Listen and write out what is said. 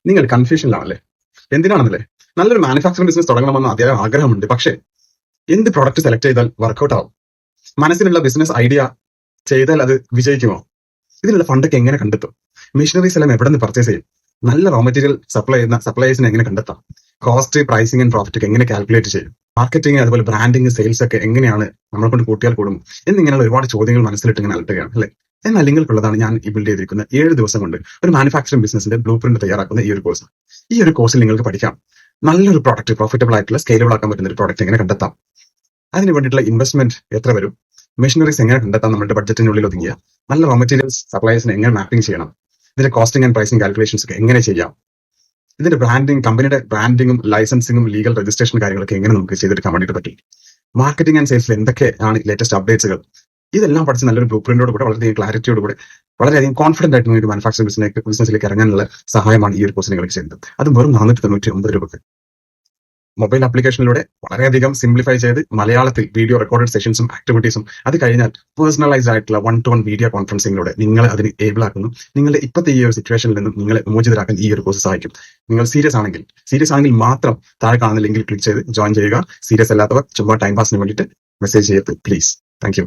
നിങ്ങൾ കൺഫ്യൂഷനിലാണല്ലേ? എന്തിനാണെന്നല്ലേ? നല്ലൊരു manufacturing business തുടങ്ങണമെന്ന് അതിയായ ആഗ്രഹമുണ്ട്. പക്ഷേ എന്ത് പ്രൊഡക്റ്റ് സെലക്ട് ചെയ്താൽ വർക്കൗട്ട് ആവും? മനസ്സിലുള്ള ബിസിനസ് ഐഡിയ ചെയ്താൽ അത് വിജയിക്കുമോ? ഇതിനുള്ള ഫണ്ടൊക്കെ എങ്ങനെ കണ്ടെത്തും? മെഷീനറീസ് എല്ലാം എവിടെ നിന്ന് പർച്ചേസ് ചെയ്യും? നല്ല റോ മെറ്റീരിയൽ സപ്ലൈ ചെയ്യുന്ന സപ്ലൈസിനെ എങ്ങനെ കണ്ടെത്താം? കോസ്റ്റ്, പ്രൈസിംഗ് ആൻഡ് പ്രോഫിറ്റ് ഒക്കെ എങ്ങനെ കാൽക്കുലേറ്റ് ചെയ്യും? മാർക്കറ്റിംഗ്, അതുപോലെ ബ്രാൻഡിംഗ്, സെയിൽസ് ഒക്കെ എങ്ങനെയാണ് നമ്മളെ കൊണ്ട് കൂട്ടിയാൽ കൂടും എന്നിങ്ങനെയുള്ള ഒരുപാട് ചോദ്യങ്ങൾ മനസ്സിലിട്ട് ഇങ്ങനെ അലട്ടുകയാണ് അല്ലെ? എന്നാൽ നിങ്ങൾക്കുള്ളതാണ് ഞാൻ ഈ ബിൽഡ് ചെയ്തിരിക്കുന്ന 7 ദിവസം കൊണ്ട് ഒരു മാനുഫാക്ചറിംഗ് ബിസിനസിന്റെ ബ്ലൂ പ്രിന്റ് തയ്യാറാക്കുന്ന ഈ ഒരു കോഴ്സ്. ഈ ഒരു കോഴ്സിൽ നിങ്ങൾക്ക് പഠിക്കാം നല്ലൊരു പ്രോഡക്റ്റ്, പ്രോഫിറ്റബിൾ ആയിട്ടുള്ള സ്കെയിലബിൾ ആക്കാൻ പറ്റുന്ന ഒരു പ്രോഡക്റ്റ് എങ്ങനെ കണ്ടെത്താം, അതിന് വേണ്ടിയിട്ടുള്ള ഇൻവെസ്റ്റ്മെന്റ് എത്ര വരും, മെഷീനറീസ് എങ്ങനെ കണ്ടെത്താം നമ്മുടെ ബഡ്ജറ്റിനുള്ളിൽ ഒതുങ്ങിയ, നല്ല റോ മെറ്റീരിയൽസ് സപ്ലൈസിനെ എങ്ങനെ മാപ്പിംഗ് ചെയ്യണം, ഇതിന്റെ കോസ്റ്റിംഗ് ആൻഡ് പ്രൈസിംഗ് കാൽക്കുലേഷൻസ് ഒക്കെ എങ്ങനെ ചെയ്യാം, ഇതിന്റെ ബ്രാൻഡിംഗ്, കമ്പനിയുടെ ബ്രാൻഡിങ്ങും ലൈസൻസിങ്ങും ലീഗൽ രജിസ്ട്രേഷൻ കാര്യങ്ങളൊക്കെ എങ്ങനെ നമുക്ക് ചെയ്തെടുക്കാൻ വേണ്ടിയിട്ട് പറ്റും, മാർക്കറ്റിംഗ് ആൻഡ് സെയിൽസിൽ എന്തൊക്കെയാണ് ലേറ്റസ്റ്റ് അപ്ഡേറ്റ്സുകൾ, ഇതെല്ലാം പഠിച്ച് നല്ലൊരു ബ്ലൂ പ്രിന്റോട് കൂടെ വളരെയധികം ക്ലാരിറ്റിയോട് കൂടെ വളരെയധികം കോൺഫിഡന്റ് ആയിട്ട് നിങ്ങൾക്ക് മാനുഫാക്ചറിംഗ് ബിസിനസ്സിലേക്ക് ഇറങ്ങാനുള്ള സഹായമാണ് ഈ ഒരു കോഴ്സ് നിങ്ങൾക്ക് ചെയ്യുന്നത്. അത് വെറും 499 രൂപക്ക് മൊബൈൽ ആപ്ലിക്കേഷനിലൂടെ വളരെയധികം സിംപ്ലിഫൈ ചെയ്ത് മലയാളത്തിൽ വീഡിയോ റെക്കോർഡഡ് സെഷൻസും ആക്ടിവിറ്റീസും, അത് കഴിഞ്ഞാൽ പേഴ്സണലൈസ്ഡ് ആയിട്ടുള്ള 1-to-1 വീഡിയോ കോൺഫറൻസിംഗിലൂടെ നിങ്ങളെ അതിന് ഏബിൾ ആക്കുന്നു. നിങ്ങളുടെ ഇപ്പോഴത്തെ ഈ ഒരു സിറ്റുവേഷനിൽ നിന്നും നിങ്ങളെ മോചിതരാക്കാൻ ഈ ഒരു കോഴ്സ് സഹായിക്കും. നിങ്ങൾ സീരിയസ് ആണെങ്കിൽ മാത്രം താഴെ കാണുന്ന ലിങ്കിൽ ക്ലിക്ക് ചെയ്ത് ജോയിൻ ചെയ്യുക. സീരിയസ് അല്ലാത്തവർ ചുമ്മാ ടൈം പാസിന് വേണ്ടിയിട്ട് മെസ്സേജ് ചെയ്യരുത് പ്ലീസ്. Thank you.